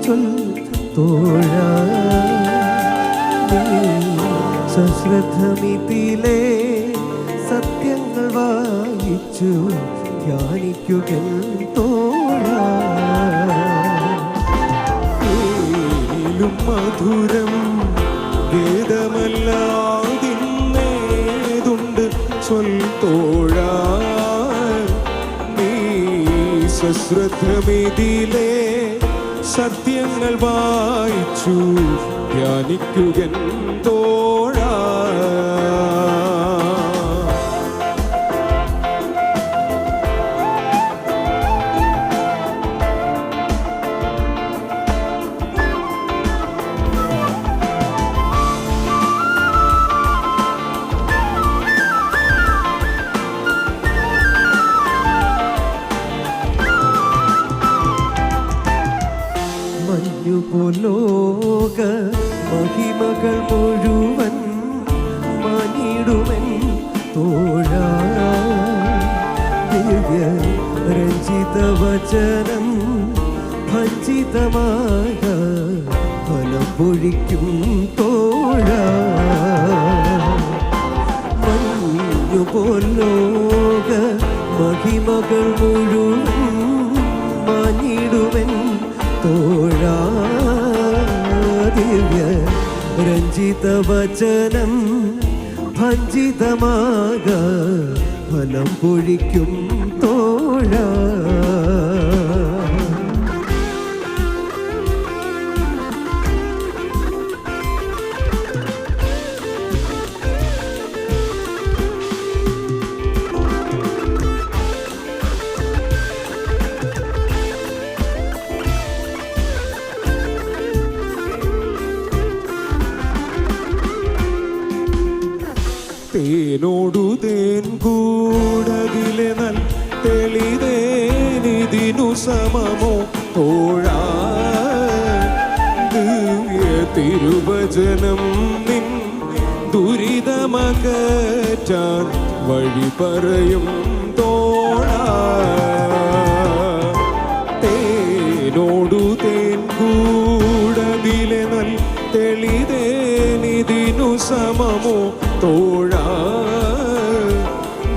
ചൊൽ തോഴ സശ്രദ്ധമിതിയിലെ സത്യങ്ങൾ വായിച്ചു ധ്യാനിക്കുക തോഴ മധുരം വേദമല്ലാതിന്നേതുണ്ട് ചൊൽ തോഴ നീ സശ്രദ്ധമിതിയിലെ സത്യങ്ങൾ വായിച്ചു ധ്യാനിക്കുക തോഴ ലോക മഹിമകൾ മുഴുവൻ മാനിടുവൻ തോഴ ദിവ്യ രഞ്ജിത വചനം ഭഞ്ജിതമായ ഫലം പൊഴിക്കും തോഴ മഞ്ഞുപോലോക മഹിമകൾ മുഴുവൻ മാനിടുവൻ തോഴ ദിവ്യ രഞ്ജിത വചനം ഭഞ്ജിതമാക ഫലം പൊഴിക്കും തോഴ തേനോടു തേൻ കൂടതിലെ നൽ തെളിതേനിതിനു സമമോ തോഴ ദിവ്യ തിരുവചനം നിൻ ദുരിതമകറ്റാൻ വഴി പറയും തോഴ തേനോടു തേൻ കൂടതിലെ നൽ തെളിതേനിതിനു സമമോ തോഴ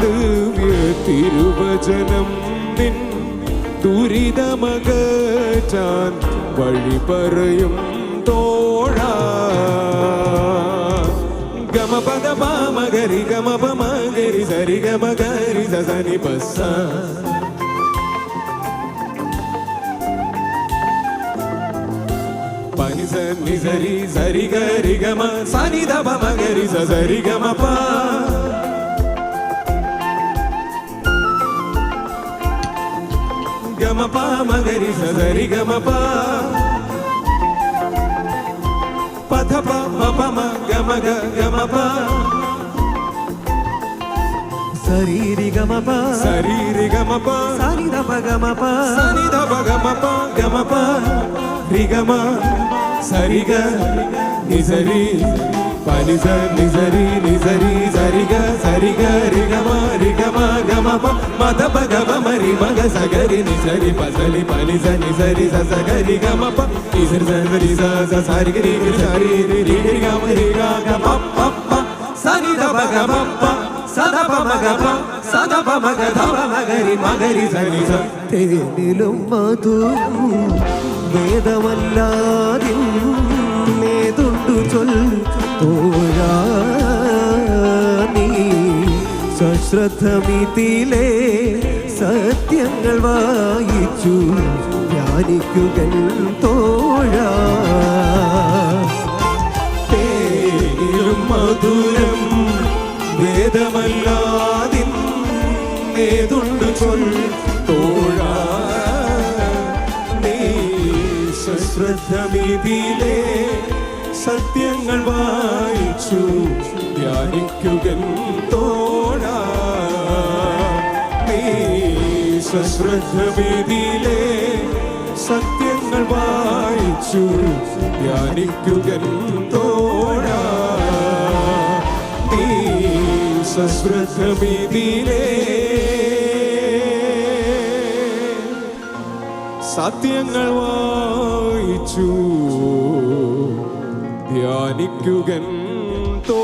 ദിവ്യ തിരുവചനം നിൻ ദുരിതമകറ്റാൻ വഴി പറയും തോഴ ഗമപദ പാമഗരി ഗമപമഗരി സരി ഗമഗരി സനി പസ്സ నిజరి సరి గరి గమ సని ద ప మగరి స సరి గమ ప గమ ప మగరి స సరి గమ ప పథ ప మ ప మ గమ గ గమ ప సరి గమ ప సరి గమ ప సని ద ప గమ ప సని ద ప గమ ప గమ ప రి గమ సరిగ నిజరి పనిజ నిజరి నిజరి సరిగ సరిగ రిగమ రిగమ గమ ప మద ప గమ మరి మగ సగరి నిజరి పసలి పనిజ నిజరి సగరి గమ ప నిజరి సగరి స సరి రి రి సరి రి రి గమ రి గ ప ప ప సని ద ప గమ ప సద ప మగ ప సద ప మగ ధ ప మగరి మగరి సని స തേനിലും മധുരം വേദമല്ലാതിന്നേതുണ്ടു ചൊൽ തോഴ നീ സശ്രദ്ധമിതിയിലെ സത്യങ്ങൾ വായിച്ചു ധ്യാനിക്കുക തോഴ തേനിലും മധുരം വേദമല്ലാതിന്നേതുണ്ടു ചൊൽ തോഴ സശ്രദ്ധമിതിയിലെ സത്യങ്ങൾ വായിച്ചു ധ്യാനിക്കുക തോഴ നീ സശ്രദ്ധമിതിയിലെ സത്യങ്ങൾ വായിച്ചു ധ്യാനിക്കുക തോഴ നീ സശ്രദ്ധമിതിയിലെ സത്യങ്ങൾ വായിച്ചു ധ്യാനിക്കുകൻ തോ